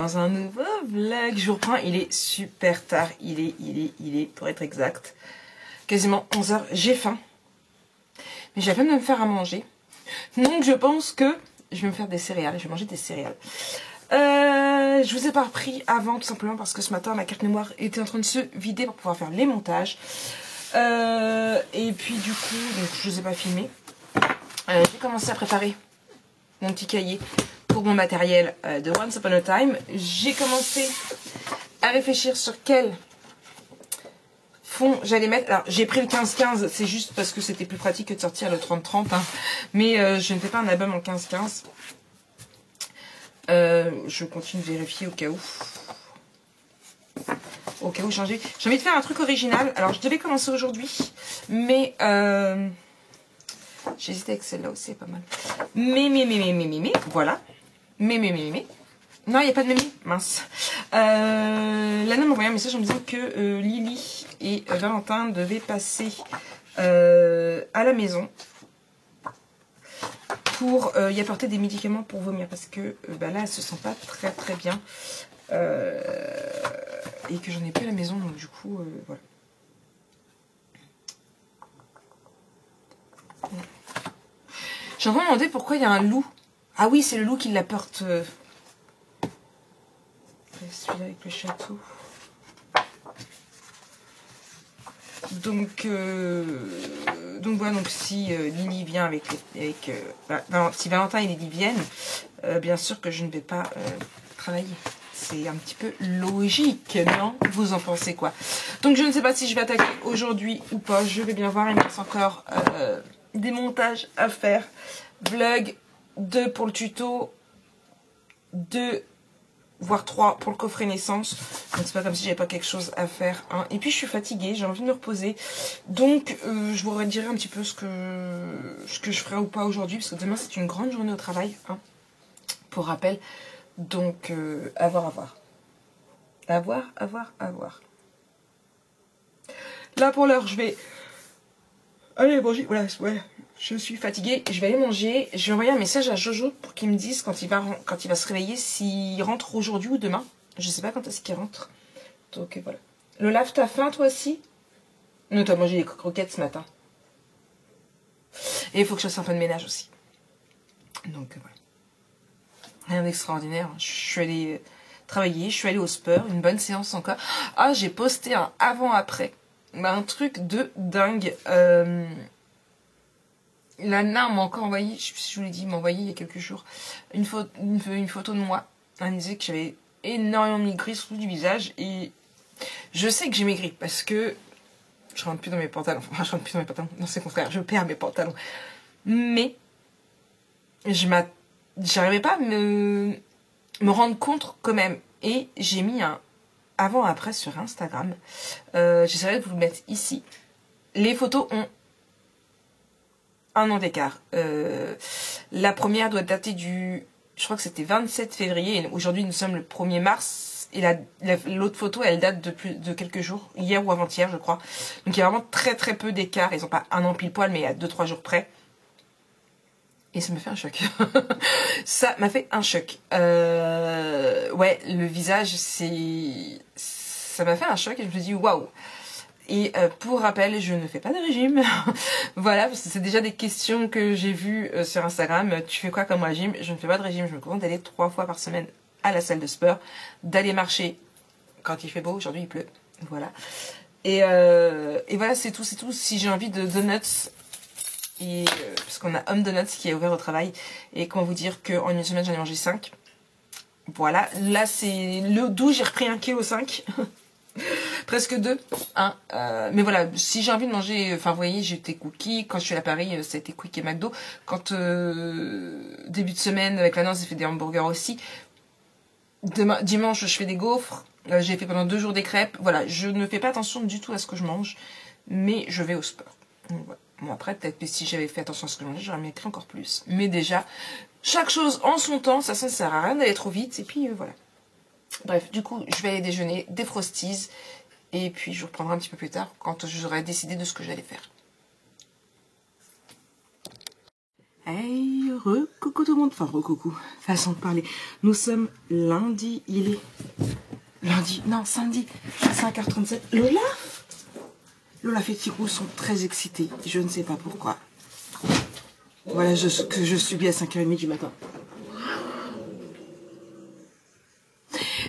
dans un nouveau vlog. Je vous reprends, il est super tard. Il est, pour être exact, quasiment 11 h. J'ai faim. Mais j'ai la flemme de me faire à manger. Donc je pense que je vais me faire des céréales. Je vais manger des céréales. Je vous ai pas repris avant, tout simplement parce que ce matin, ma carte mémoire était en train de se vider pour pouvoir faire les montages. Et puis du coup, donc, je ne vous ai pas filmé. J'ai commencé à préparer mon petit cahier pour mon matériel de Once Upon a Time. J'ai commencé à réfléchir sur quel fond j'allais mettre. Alors j'ai pris le 15-15, c'est juste parce que c'était plus pratique que de sortir le 30-30, hein. Mais je ne fais pas un album en 15-15. Je continue de vérifier au cas où. Au cas où changer. J'ai envie de faire un truc original. Alors je devais commencer aujourd'hui, mais j'hésitais avec celle-là aussi, c'est pas mal. Mais, voilà. Mais. Non, il n'y a pas de mémé, mince. Lana m'a envoyé un message en me disant que Lily et Valentin devaient passer à la maison pour y apporter des médicaments pour vomir. Parce que là, elle se sent pas très bien. Et que j'en ai plus à la maison, donc du coup, voilà. J'ai vraiment demandé pourquoi il y a un loup. Ah oui, c'est le loup qui la porte. Celui-là avec le château. Donc voilà, donc si Lily vient si Valentin et Lily viennent, bien sûr que je ne vais pas travailler. C'est un petit peu logique, non? Vous en pensez quoi? Donc je ne sais pas si je vais attaquer aujourd'hui ou pas. Je vais bien voir, il me reste encore des montages à faire. Vlog 2 pour le tuto, 2 voire 3 pour le coffret naissance. Donc c'est pas comme si j'avais pas quelque chose à faire, hein. Et puis je suis fatiguée, j'ai envie de me reposer. Donc je vous redirai un petit peu ce que je ferai ou pas aujourd'hui, parce que demain c'est une grande journée au travail, hein, pour rappel. Donc à voir. Là pour l'heure je vais aller manger. Voilà, je suis fatiguée, je vais aller manger. Je vais envoyer un message à Jojo pour qu'il me dise quand il va se réveiller, s'il rentre aujourd'hui ou demain. Je sais pas quand est-ce qu'il rentre. Donc voilà. Le lave, t'as faim toi aussi? Non, t'as mangé des croquettes ce matin. Et il faut que je fasse un peu de ménage aussi. Donc voilà. Rien d'extraordinaire. Je suis allée travailler, je suis allée au sport, une bonne séance encore. Ah, j'ai posté un avant-après. Un truc de dingue. Lana m'a encore envoyé, je sais pas si je vous l'ai dit, m'a envoyé il y a quelques jours une photo de moi. Elle me disait que j'avais énormément maigri sur tout du visage. Et je sais que j'ai maigri parce que je rentre plus dans mes pantalons. Enfin, je rentre plus dans mes pantalons. Non, c'est le contraire, je perds mes pantalons. Mais j'arrivais pas à me rendre compte quand même. Et j'ai mis un avant-après sur Instagram. J'essaierai de vous le mettre ici. Les photos ont un an d'écart. La première doit dater je crois que c'était 27 février. Et aujourd'hui, nous sommes le 1er mars. Et l'autre photo, elle date de quelques jours. Hier ou avant-hier, je crois. Donc, il y a vraiment très peu d'écart. Ils n'ont pas un an pile poil, mais à 2-3 jours près. Et ça m'a fait un choc. Ça m'a fait un choc. Ouais, le visage, ça m'a fait un choc. Et je me suis dit, waouh. Et pour rappel, je ne fais pas de régime. Voilà, parce que c'est déjà des questions que j'ai vues sur Instagram. Tu fais quoi comme régime? Je ne fais pas de régime. Je me contente d'aller 3 fois par semaine à la salle de sport, d'aller marcher quand il fait beau. Aujourd'hui, il pleut. Voilà. Et voilà, c'est tout. Si j'ai envie de donuts, parce qu'on a Home Donuts qui est ouvert au travail, et comment vous dire qu'en une semaine, j'en ai mangé 5. Voilà. Là, c'est le 12, j'ai repris 1,5 kg. Presque 2, hein. Mais voilà, si j'ai envie de manger, enfin vous voyez, j'ai été cookies. Quand je suis à Paris, ça a été Quick et McDo. Quand début de semaine avec la Nance, j'ai fait des hamburgers aussi. Dimanche, je fais des gaufres. J'ai fait pendant 2 jours des crêpes. Voilà, je ne fais pas attention du tout à ce que je mange, mais je vais au sport. Donc, voilà. Bon, après, peut-être que si j'avais fait attention à ce que je mangeais, j'aurais maigri encore plus. Mais déjà, chaque chose en son temps, ça ne sert à rien d'aller trop vite. Et puis voilà. Bref, du coup, je vais aller déjeuner des Frosties. Et puis, je vous reprendrai un petit peu plus tard quand j'aurai décidé de ce que j'allais faire. Hey, coucou tout le monde, enfin coucou, façon de parler. Nous sommes lundi, il est lundi, non samedi, 5h37. Lola et Tirou sont très excités, je ne sais pas pourquoi. Voilà ce que je subis à 5h30 du matin.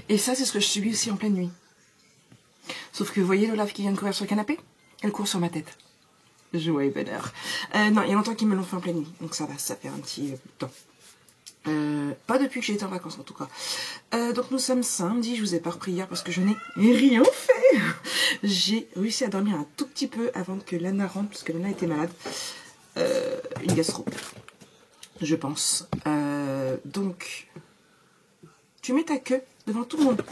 Et ça c'est ce que je subis aussi en pleine nuit. Sauf que vous voyez Lola qui vient de courir sur le canapé, elle court sur ma tête. Joie et bonheur. Non, il y a longtemps qu'ils me l'ont fait en pleine nuit, donc ça va, ça fait un petit temps. Pas depuis que j'ai été en vacances en tout cas. Donc nous sommes samedi, je vous ai pas repris hier parce que je n'ai rien fait. J'ai réussi à dormir un tout petit peu avant que Lana rentre, parce que Lana était malade. Une gastro, je pense. Donc, tu mets ta queue devant tout le monde.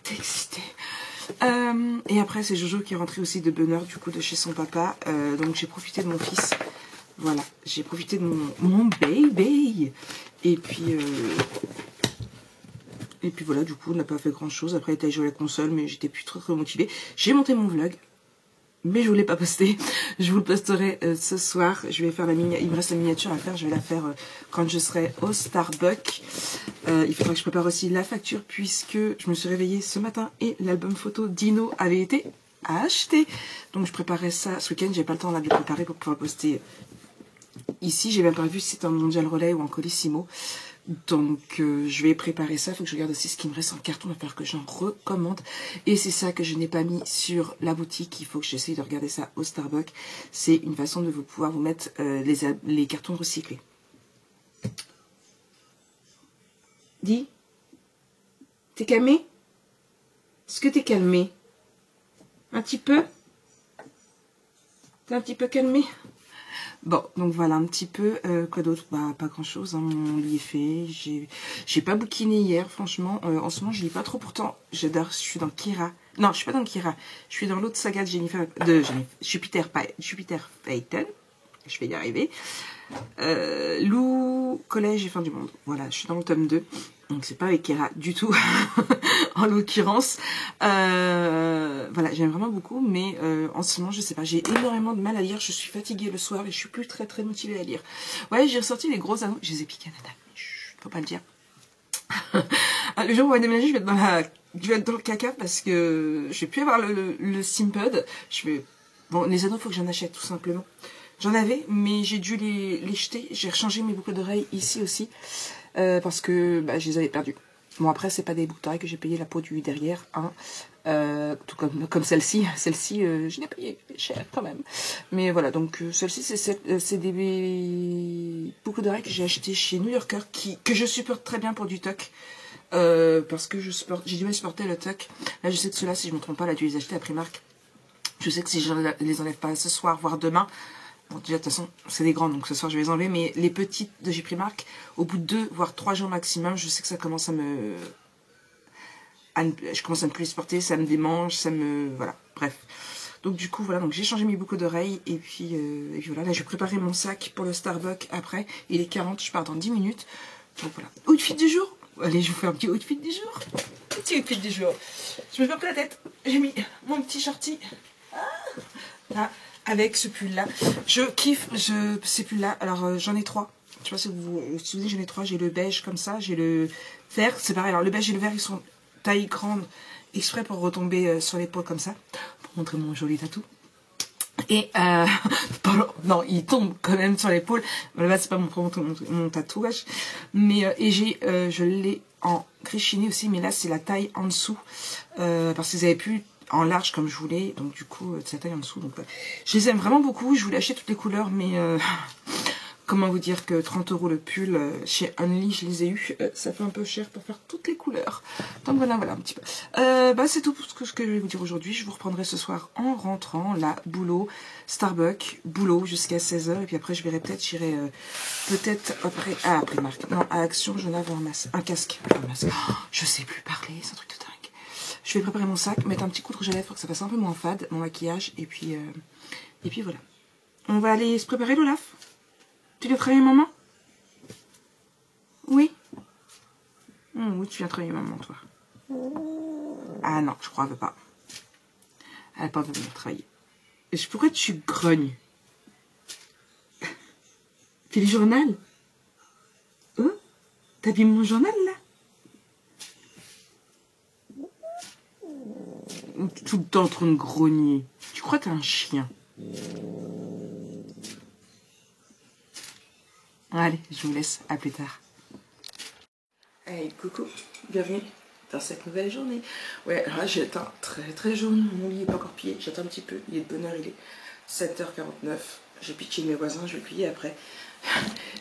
T'es excitée. Et après c'est Jojo qui est rentré aussi de bonne heure du coup de chez son papa, donc j'ai profité de mon fils, voilà, j'ai profité de mon baby, et puis voilà, du coup on n'a pas fait grand chose. Après il était joué à la console mais j'étais plus très motivée. J'ai monté mon vlog mais je voulais pas poster, je vous le posterai ce soir. Je vais faire il me reste la miniature à faire, je vais la faire quand je serai au Starbucks. Il faudra que je prépare aussi la facture puisque je me suis réveillée ce matin et l'album photo Dino avait été acheté. Donc je préparais ça ce week-end, j'ai pas le temps là, de le préparer pour pouvoir poster ici. J'ai même pas vu si c'était en Mondial Relay ou en Colissimo. Donc je vais préparer ça, il faut que je regarde aussi ce qui me reste en carton, il va falloir que j'en recommande. Et c'est ça que je n'ai pas mis sur la boutique, il faut que j'essaye de regarder ça au Starbucks. C'est une façon de pouvoir vous mettre les cartons recyclés. Dis, t'es calmé? Est-ce que t'es calmé? Un petit peu? T'es un petit peu calmé? Bon, donc voilà un petit peu, quoi d'autre? Bah pas grand chose, hein, mon lit est fait, j'ai pas bouquiné hier, franchement, en ce moment je lis pas trop, pourtant j'adore, je suis dans Kira, non je suis pas dans Kira, je suis dans l'autre saga de Jupiter Payton, je vais y arriver, Lou, Collège et Fin du Monde, voilà, je suis dans le tome 2, donc c'est pas avec Kira du tout, en l'occurrence, voilà, j'aime vraiment beaucoup, mais en ce moment, je sais pas, j'ai énormément de mal à lire, je suis fatiguée le soir et je suis plus très motivée à lire. Ouais, j'ai ressorti les gros anneaux, je les ai piqués à Nana, faut pas le dire. Le jour où on va déménager, je vais être dans le caca parce que je vais plus avoir le Simpod. Bon, les anneaux, faut que j'en achète tout simplement. J'en avais, mais j'ai dû les jeter. J'ai rechangé mes boucles d'oreilles ici aussi parce que bah, je les avais perdus. Bon, après, c'est pas des boucles d'oreilles que j'ai payé la peau du derrière, hein. Tout comme celle-ci. Celle-ci, je l'ai payé cher quand même. Mais voilà, donc celle-ci, c'est des boucles d'oreilles que j'ai achetées chez New Yorker, que je supporte très bien pour du toc. Parce que j'ai du mal à supporter le toc. Là, je sais que ceux-là, si je me trompe pas, là, tu les as achetés à Primark. Je sais que si je les enlève pas ce soir, voire demain, bon, déjà, de toute façon, c'est des grandes, donc ce soir, je vais les enlever. Mais les petites de chez Primark, au bout de 2, voire 3 jours maximum, je sais que ça commence je commence à ne plus les supporter, ça me démange, voilà, bref. Donc du coup, voilà, donc j'ai changé mes boucles d'oreilles, et puis voilà, là, je vais préparer mon sac pour le Starbucks après. Il est 40, je pars dans 10 minutes. Donc voilà, outfit du jour. Allez, je vous fais un petit outfit du jour. Petit outfit du jour. Je me fais pas pris la tête, j'ai mis mon petit shorty. Là, avec ce pull là, je kiffe ces pulls là. Alors j'en ai 3, je sais pas si vous vous souvenez, j'en ai 3. J'ai le beige comme ça, j'ai le vert, c'est pareil. Alors le beige et le vert, ils sont taille grande exprès pour retomber sur l'épaule comme ça, pour montrer mon joli tatou. Et non, il tombe quand même sur l'épaule. Là, c'est pas mon tatouage, mais je l'ai en gris chiné aussi, mais là c'est la taille en dessous parce qu'ils avaient plus en large comme je voulais, donc du coup c'est la taille en dessous. Donc je les aime vraiment beaucoup. Je voulais acheter toutes les couleurs, mais comment vous dire que 30 € le pull chez Only, je les ai eu. Ça fait un peu cher pour faire toutes les couleurs. Donc voilà un petit peu. Bah, c'est tout pour ce que je vais vous dire aujourd'hui. Je vous reprendrai ce soir en rentrant. Là, boulot, Starbucks, boulot jusqu'à 16 h. Et puis après, je verrai peut-être, j'irai peut-être après Primark. Non, à Action, j'en avais un casque. Un masque. Oh, je sais plus parler, c'est un truc de dingue. Je vais préparer mon sac, mettre un petit coup de rouge à lèvres pour que ça fasse un peu moins fade, mon maquillage. Et puis voilà. On va aller se préparer l'Olaf. Tu viens travailler, maman? Oui? Oui, tu viens travailler, maman, toi. Ah non, je crois pas. Elle n'a pas envie de venir travailler. Pourquoi tu grognes? Fais le journal. Hein? T'as vu mon journal là? Tout le temps en train de grogner. Tu crois que t'es un chien? Allez, je vous laisse. À plus tard. Hey, coucou. Bienvenue dans cette nouvelle journée. Ouais, alors là, j'ai éteint très jaune. Mon lit n'est pas encore plié. J'attends un petit peu. Il est de bonne heure. Il est 7h49. J'ai pitché mes voisins. Je vais plier après.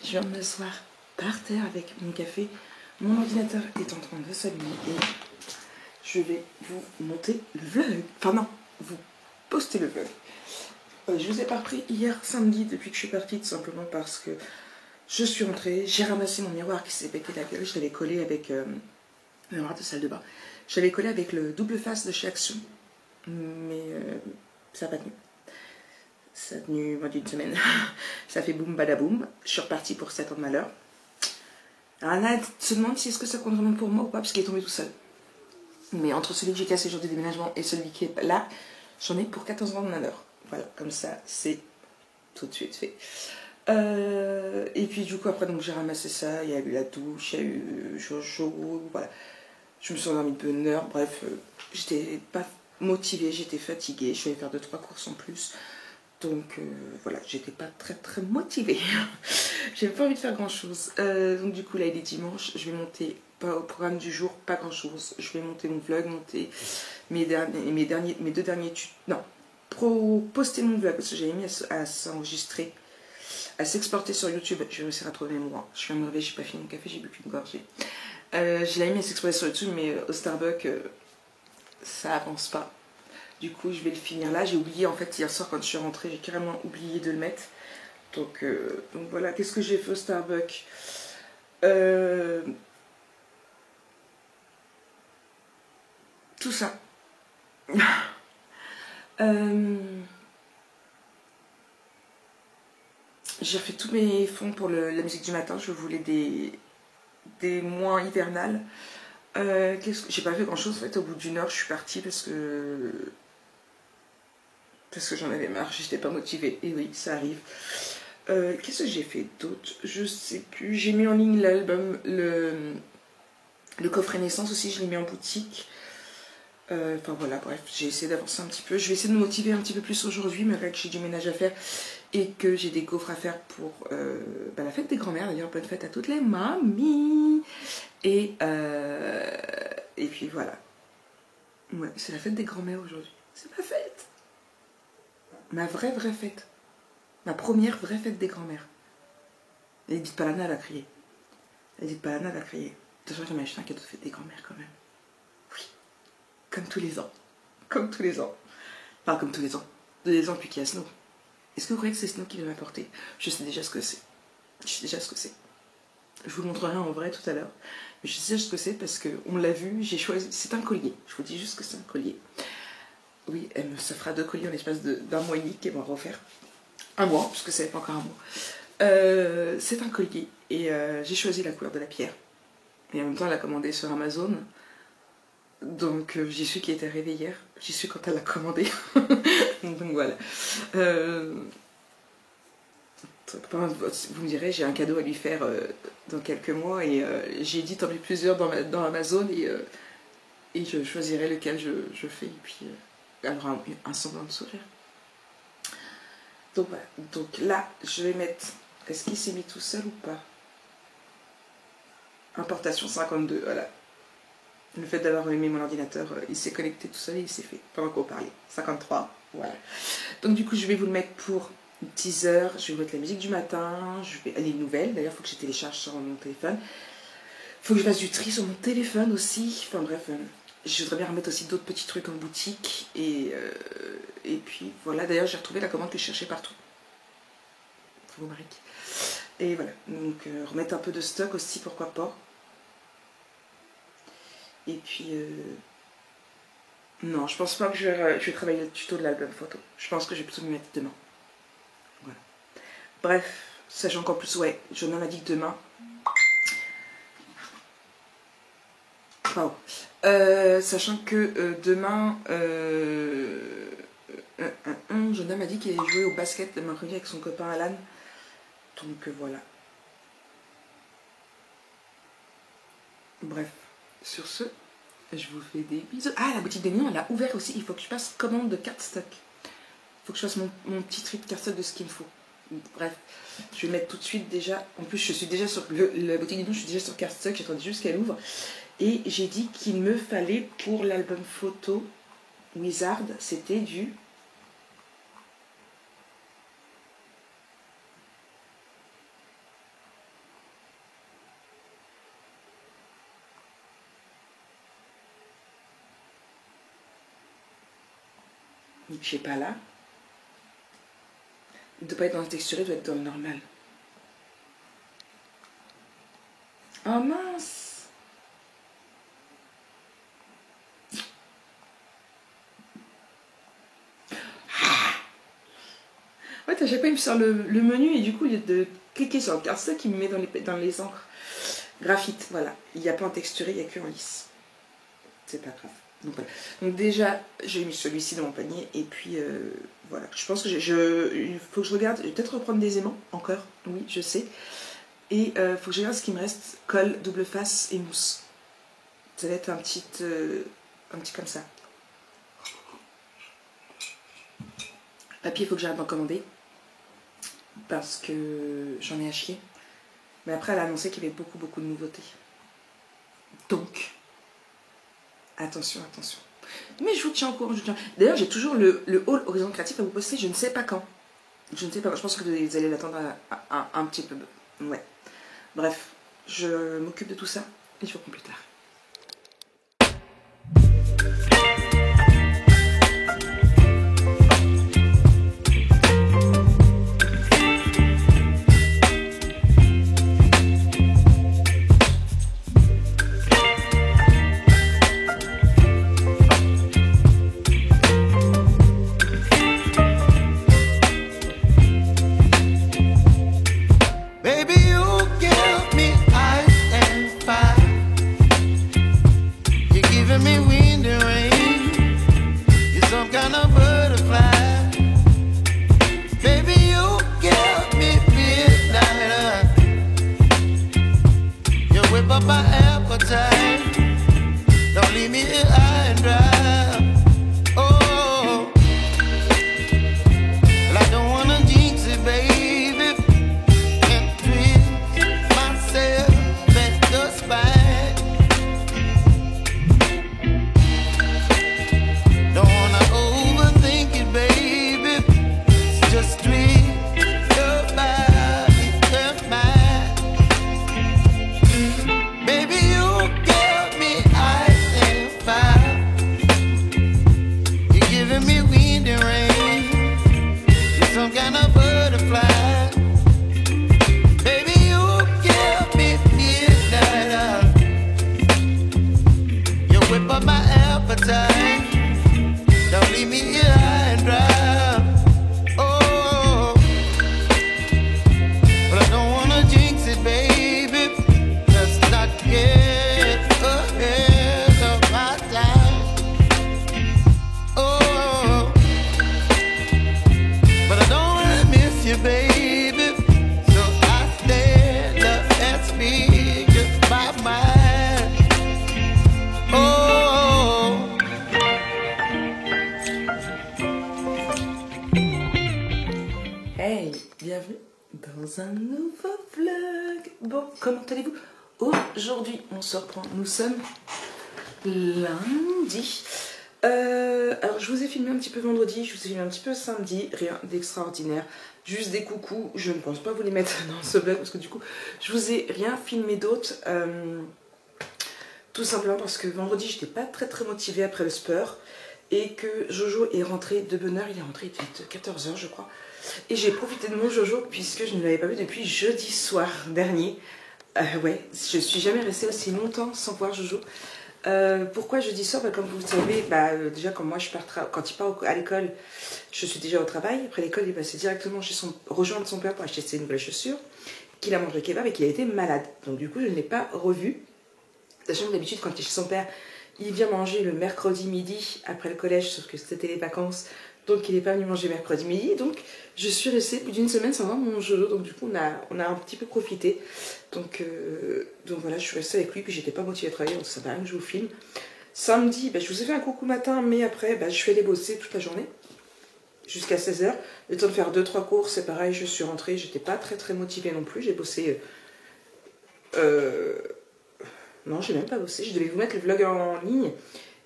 Je viens de m'asseoir par terre avec mon café. Mon ordinateur est en train de s'allumer et je vais vous monter le vlog. Enfin non, vous poster le vlog. Je vous ai pas repris hier samedi depuis que je suis partie, tout simplement parce que je suis rentrée, j'ai ramassé mon miroir qui s'est pété la gueule. Je l'avais collé avec le miroir de salle de bain. Je l'avais collé avec le double face de chez Action, mais ça n'a pas tenu. Ça a tenu moins d'une semaine. Ça fait boum badaboum. Je suis repartie pour 7 ans de malheur. Alors là, se demande si est-ce que ça compte vraiment pour moi ou pas, parce qu'il est tombé tout seul. Mais entre celui que j'ai cassé jour du déménagement et celui qui est là, j'en ai pour 14 ans de malheur. Voilà, comme ça, c'est tout de suite fait. Et puis du coup, après, donc j'ai ramassé ça, il y a eu la douche, il y a eu Jojo, voilà. Je me suis endormie de bonne heure, bref, j'étais pas motivée, j'étais fatiguée, je suis allée faire 2-3 courses en plus. Donc voilà, j'étais pas très motivée. J'avais pas envie de faire grand chose. Donc du coup là il est dimanche, je vais monter pas au programme du jour, pas grand chose. Je vais monter mon vlog, monter mes deux derniers non, poster mon vlog parce que j'avais mis à s'enregistrer, à s'exporter sur YouTube. Je vais réussir à trouver mes mots. Je viens de me réveiller, j'ai pas fini mon café, j'ai bu qu'une gorgée. Je l'avais mis à s'exporter sur YouTube, mais au Starbucks ça avance pas. Du coup, je vais le finir là. J'ai oublié, en fait, hier soir, quand je suis rentrée, j'ai carrément oublié de le mettre. Donc voilà, qu'est-ce que j'ai fait au Starbucks? Tout ça. J'ai refait tous mes fonds pour la musique du matin. Je voulais des moins hivernales. J'ai pas fait grand-chose, en fait. Au bout d'une heure, je suis partie parce que j'en avais marre, j'étais pas motivée. Et oui, ça arrive. Qu'est-ce que j'ai fait d'autre? Je sais plus. J'ai mis en ligne l'album, le coffret naissance aussi, je l'ai mis en boutique. Enfin voilà, bref, j'ai essayé d'avancer un petit peu. Je vais essayer de me motiver un petit peu plus aujourd'hui, malgré que j'ai du ménage à faire et que j'ai des gaufres à faire pour la fête des grands-mères. D'ailleurs, bonne fête à toutes les mamies. Et puis voilà. Ouais, c'est la fête des grands-mères aujourd'hui. C'est ma fête. Ma vraie fête. Ma première vraie fête des grands-mères. Edith Palana, elle a crié. Edith Palana, elle a crié. De toute façon, j'ai acheté un cadeau de fête des grands-mères quand même. Oui. Comme tous les ans. Comme tous les ans. Enfin, comme tous les ans. 2 ans depuis qu'il y a Snow. Est-ce que vous croyez que c'est Snow qui va m'apporter? Je sais déjà ce que c'est. Je sais déjà ce que c'est. Je vous le montrerai en vrai tout à l'heure. Mais je sais déjà ce que c'est parce qu'on l'a vu, j'ai choisi. C'est un collier. Je vous dis juste que c'est un collier. Oui, ça fera 2 colliers en l'espace d'un mois et demi qu'elle va refaire. Un mois, parce que ça n'est pas encore un mois. C'est un collier. Et j'ai choisi la couleur de la pierre. Et en même temps, elle a commandé sur Amazon. Donc j'y suis qui était arrivée hier. J'y suis quand elle l'a commandé. Donc voilà. Vous me direz, j'ai un cadeau à lui faire dans quelques mois. Et j'ai dit tant pis plusieurs dans Amazon. Et je choisirai lequel je fais. Et puis elle aura un semblant de sourire. Donc voilà. Donc là, je vais mettre... Est-ce qu'il s'est mis tout seul ou pas? Importation 52, voilà. Le fait d'avoir allumé mon ordinateur, il s'est connecté tout seul et il s'est fait pendant qu'on parlait. 53, voilà. Donc du coup, je vais vous le mettre pour une teaser. Je vais vous mettre la musique du matin. Les nouvelles, d'ailleurs, il faut que je télécharge sur mon téléphone. Il faut que je fasse du tri sur mon téléphone aussi. Enfin bref, je voudrais bien remettre aussi d'autres petits trucs en boutique. Et puis voilà, d'ailleurs, j'ai retrouvé la commande que je cherchais partout. Bravo Marik. Et voilà, donc remettre un peu de stock aussi, pourquoi pas. Et puis, non, je pense pas que je vais travailler le tuto de l'album photo. Je pense que je vais plutôt me mettre demain. Voilà. Bref, sachant qu'en plus, ouais, Jonah m'a dit que demain... Wow. Sachant que demain, Jonah m'a dit qu'il allait jouer au basket le mercredi avec son copain Alan. Donc voilà. Bref, sur ce, je vous fais des bisous. Ah, la boutique des mignons, elle a ouvert aussi. Il faut que je passe commande de cardstock. Il faut que je fasse mon petit truc de cardstock de ce qu'il me faut. Bref, je vais mettre tout de suite déjà. En plus, je suis déjà sur la boutique des mignons, je suis déjà sur cardstock. J'attendais juste qu'elle ouvre. Et j'ai dit qu'il me fallait pour l'album photo Wizard, c'était du... Je sais pas là. Il ne doit pas être dans le texturé, il doit être dans le normal. Oh mince! En fait, à chaque fois, il me sort le menu et du coup, au lieu de cliquer sur le cardstock, il me met dans les encres graphite. Voilà. Il n'y a pas en texturé, il n'y a que en lisse. C'est pas grave. Donc, voilà. Donc déjà, j'ai mis celui-ci dans mon panier et puis voilà. Je pense que il faut que je regarde. Je vais peut-être reprendre des aimants encore. Oui, je sais. Et il faut que je regarde ce qui me reste. Colle, double face et mousse. Ça va être un petit comme ça. Papier, il faut que j'arrête d'en commander. Parce que j'en ai à chier. Mais après, elle a annoncé qu'il y avait beaucoup de nouveautés. Donc, attention, attention. Mais je vous tiens au courant. D'ailleurs, j'ai toujours le haul Horizon Créatif à vous poster. Je ne sais pas quand. Je ne sais pas. Je pense que vous allez l'attendre un petit peu. Ouais. Bref, je m'occupe de tout ça et je vous reprends plus tard. Hey, bienvenue dans un nouveau vlog. Bon, comment allez-vous? Aujourd'hui, on se reprend. Nous sommes lundi. Alors, je vous ai filmé un petit peu vendredi, je vous ai filmé un petit peu samedi. Rien d'extraordinaire. Juste des coucous. Je ne pense pas vous les mettre dans ce vlog parce que du coup, je vous ai rien filmé d'autre. Tout simplement parce que vendredi, j'étais pas très motivée après le sport. Et que Jojo est rentré de bonne heure. Il est rentré, il était 14h, je crois. Et j'ai profité de mon Jojo puisque je ne l'avais pas vu depuis jeudi soir dernier. Ouais, je suis jamais restée aussi longtemps sans voir Jojo. Pourquoi jeudi soir? Comme vous le savez, déjà quand moi je pars quand il part à l'école, je suis déjà au travail. Après l'école, il est passé directement rejoindre son père pour acheter ses nouvelles chaussures, qu'il a mangé kebab et qu'il a été malade. Donc du coup, je ne l'ai pas revu. Sachant que d'habitude, quand il est chez son père, il vient manger le mercredi midi après le collège, sauf que c'était les vacances. Donc il n'est pas venu manger mercredi midi. Donc je suis restée plus d'une semaine sans voir mon Jojo. Donc du coup on a un petit peu profité. Donc voilà, je suis restée avec lui. Puis j'étais pas motivée à travailler, donc ça sert à rien que je vous filme. Samedi, je vous ai fait un coucou matin. Mais après, je suis allée bosser toute la journée. Jusqu'à 16h. Le temps de faire 2-3 cours, c'est pareil. Je suis rentrée. J'étais pas très motivée non plus. J'ai bossé... Non, j'ai même pas bossé. Je devais vous mettre le vlog en ligne.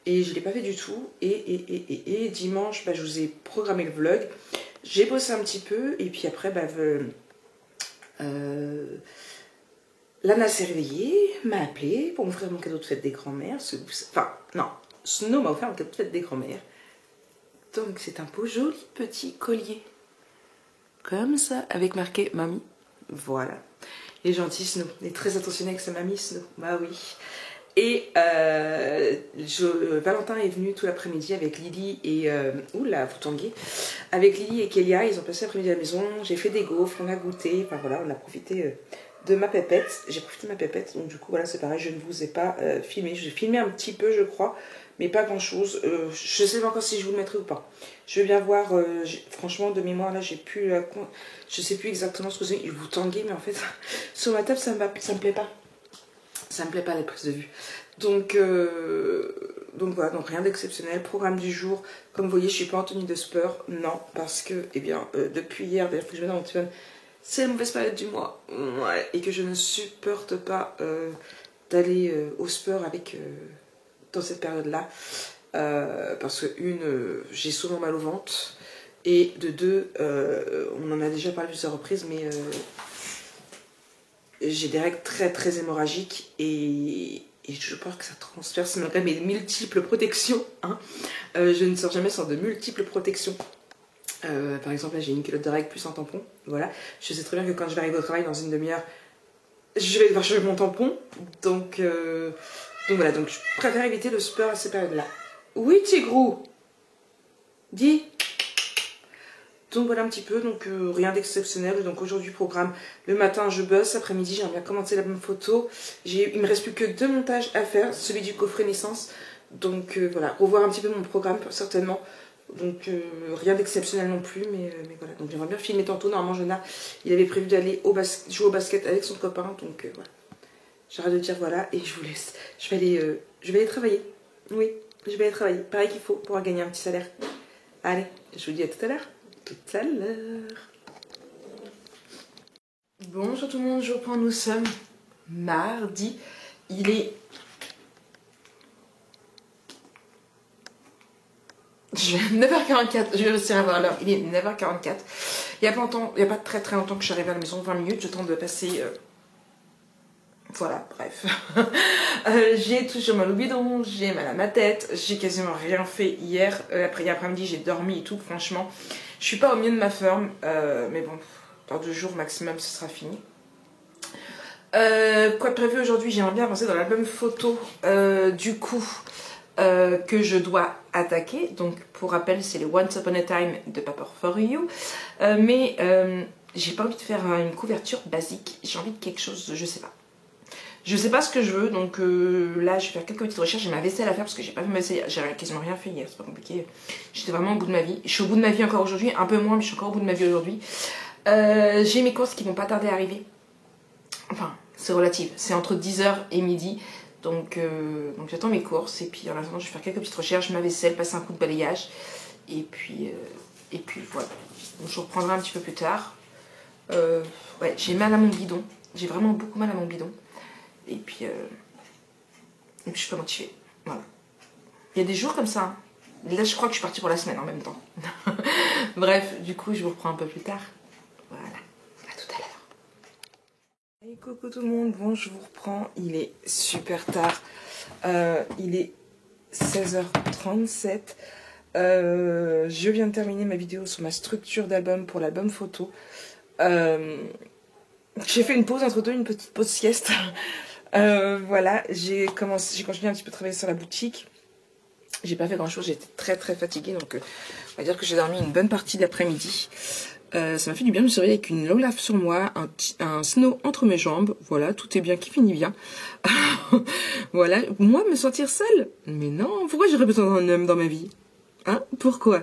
Et je ne l'ai pas fait du tout. Et dimanche, je vous ai programmé le vlog. J'ai bossé un petit peu. Et puis après, Lana s'est réveillée, m'a appelé pour m'offrir mon cadeau de fête des grands-mères. Enfin, non, Snow m'a offert mon cadeau de fête des grands-mères. Donc c'est un beau joli petit collier. Comme ça, avec marqué mamie. Voilà. Il est gentil Snow. Il est très attentionné avec sa mamie Snow. Bah oui. Et Valentin est venu tout l'après-midi avec Lily et... oula, vous tanguez. Avec Lily et Kélia, ils ont passé l'après-midi à la maison. J'ai fait des gaufres, on a goûté. Enfin voilà, on a profité de ma pépette. J'ai profité de ma pépette. Donc du coup, voilà, c'est pareil, je ne vous ai pas filmé. J'ai filmé un petit peu, je crois, mais pas grand-chose. Je ne sais pas encore si je vous le mettrai ou pas. Je veux bien voir. Franchement, de mémoire, là, j'ai plus... je sais plus exactement ce que c'est. Vous tanguez, mais en fait, sur ma table, ça me plaît pas. Ça me plaît pas la prise de vue. Donc voilà, donc rien d'exceptionnel. Programme du jour, comme vous voyez, je suis pas en tenue de sport. Non, parce que, depuis hier, d'ailleurs, que je mets dans mon téléphone, c'est la mauvaise période du mois. Ouais, et que je ne supporte pas d'aller au sport dans cette période-là. Parce que, j'ai souvent mal au ventre. Et de deux, on en a déjà parlé plusieurs reprises, mais... j'ai des règles très hémorragiques et je pense que ça transperce malgré mes multiples protections. Hein. Je ne sors jamais sans de multiples protections. Par exemple, là j'ai une culotte de règles plus un tampon. Voilà. Je sais très bien que quand je vais arriver au travail dans une demi-heure, je vais devoir changer mon tampon. Donc voilà, donc je préfère éviter le sport à ces périodes-là. Oui, Tigrou, dis. Donc voilà un petit peu, donc rien d'exceptionnel. Donc aujourd'hui programme, le matin je bosse, après-midi j'aimerais bien commencer la même photo. Il me reste plus que 2 montages à faire, celui du coffret naissance. Donc voilà, revoir un petit peu mon programme certainement. Donc rien d'exceptionnel non plus, mais voilà. Donc j'aimerais bien filmer tantôt. Normalement Jonah, il avait prévu d'aller jouer au basket avec son copain. Donc voilà, j'arrête de dire voilà et je vous laisse. Je vais aller travailler. Oui, je vais aller travailler. Pareil qu'il faut pour gagner un petit salaire. Allez, je vous dis à tout à l'heure. Tout à l'heure. Bonjour tout le monde, je reprends, nous sommes mardi. Il est... Je vais 9h44, je vais réussir à voir l'heure. Il est 9h44. Il n'y a pas très longtemps que je suis arrivée à la maison, 20 minutes, je tente de passer... Voilà, bref. J'ai toujours mal au bidon, j'ai mal à ma tête, j'ai quasiment rien fait hier. Après-midi, j'ai dormi et tout, franchement. Je suis pas au mieux de ma forme, mais bon, dans 2 jours maximum, ce sera fini. Quoi de prévu aujourd'hui? J'aimerais bien avancer dans l'album photo, du coup, que je dois attaquer. Donc, pour rappel, c'est les Once Upon a Time de Paper for You. Mais j'ai pas envie de faire une couverture basique, j'ai envie de quelque chose, je sais pas. Je sais pas ce que je veux, donc là je vais faire quelques petites recherches. J'ai ma vaisselle à faire parce que j'ai pas fait ma vaisselle, j'ai quasiment rien fait hier, c'est pas compliqué. J'étais vraiment au bout de ma vie. Je suis au bout de ma vie encore aujourd'hui, un peu moins, mais je suis encore au bout de ma vie aujourd'hui. J'ai mes courses qui vont pas tarder à arriver. Enfin, c'est relatif, c'est entre 10h et midi. Donc j'attends mes courses et puis en attendant je vais faire quelques petites recherches, ma vaisselle, passer un coup de balayage. Et puis voilà. Donc, je reprendrai un petit peu plus tard. Ouais, j'ai mal à mon bidon. J'ai vraiment beaucoup mal à mon bidon. Et puis je suis pas motivée. Voilà. Il y a des jours comme ça. Hein. Là, je crois que je suis partie pour la semaine en même temps. Bref, du coup, je vous reprends un peu plus tard. Voilà. À tout à l'heure. Hey, coucou tout le monde. Bon, je vous reprends. Il est super tard. Il est 16h37. Je viens de terminer ma vidéo sur ma structure d'album pour l'album photo. J'ai fait une pause entre deux, une petite pause sieste. Voilà, j'ai continué un petit peu à travailler sur la boutique. J'ai pas fait grand chose, j'étais très fatiguée, donc on va dire que j'ai dormi une bonne partie de l'après-midi. Ça m'a fait du bien, je me suis réveillée avec une long lave sur moi, un Snow entre mes jambes. Voilà, tout est bien qui finit bien. Voilà, moi me sentir seule? Mais non, pourquoi j'aurais besoin d'un homme dans ma vie? Hein? Pourquoi?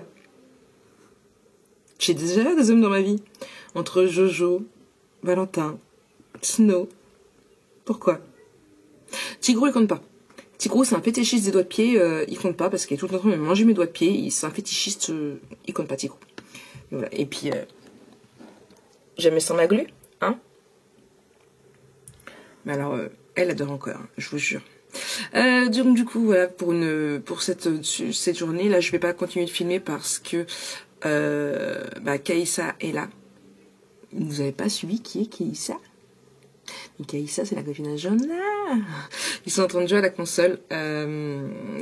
J'ai déjà des hommes dans ma vie. Entre Jojo, Valentin, Snow. Pourquoi? Tigrou, il compte pas. Tigrou, c'est un fétichiste des doigts de pied. Il compte pas parce qu'il est tout le temps en train de manger mes doigts de pied. C'est un fétichiste. Il compte pas, Tigrou. Et voilà. Et puis, jamais sans ma glu, hein? Mais alors, elle adore encore, hein, je vous jure. Donc du coup, voilà, pour cette journée, là, je vais pas continuer de filmer parce que Kaïssa est là. Vous n'avez pas suivi qui est Kaïssa? Et Kaïssa, c'est la copine de Jonah. Ils sont en train de jouer à la console.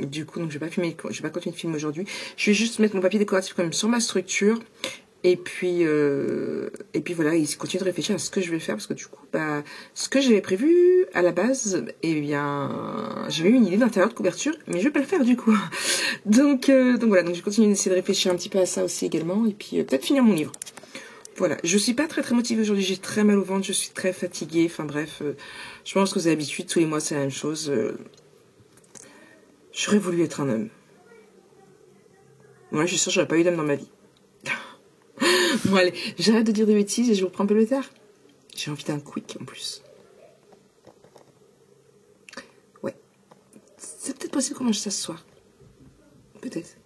Du coup, donc je vais pas continuer de filmer aujourd'hui. Je vais juste mettre mon papier décoratif quand même sur ma structure. Et puis voilà, ils continuent de réfléchir à ce que je vais faire parce que du coup, ce que j'avais prévu à la base, eh bien, j'avais eu une idée d'intérieur de couverture, mais je vais pas le faire du coup. Donc voilà, donc je continue d'essayer de réfléchir un petit peu à ça aussi également, et puis peut-être finir mon livre. Voilà, je suis pas très motivée aujourd'hui, j'ai très mal au ventre, je suis très fatiguée, enfin bref, je pense que vous avez l'habitude, tous les mois c'est la même chose. J'aurais voulu être un homme. Moi, je suis sûre que j'aurais pas eu d'homme dans ma vie. Bon allez, j'arrête de dire des bêtises et je vous reprends un peu plus tard. J'ai envie d'un quick en plus. Ouais. C'est peut-être possible qu'on mange ça ce soir. Peut-être.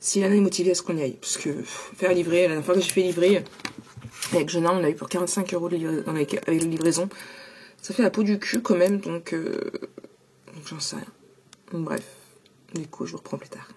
Si Lana est motivée à ce qu'on y aille. Parce que faire livrer, la dernière fois que j'ai fait livrer, avec Jonah, on l'a eu pour 45 € avec la livraison. Ça fait la peau du cul quand même, donc j'en sais rien. Bref. Du coup, je vous reprends plus tard.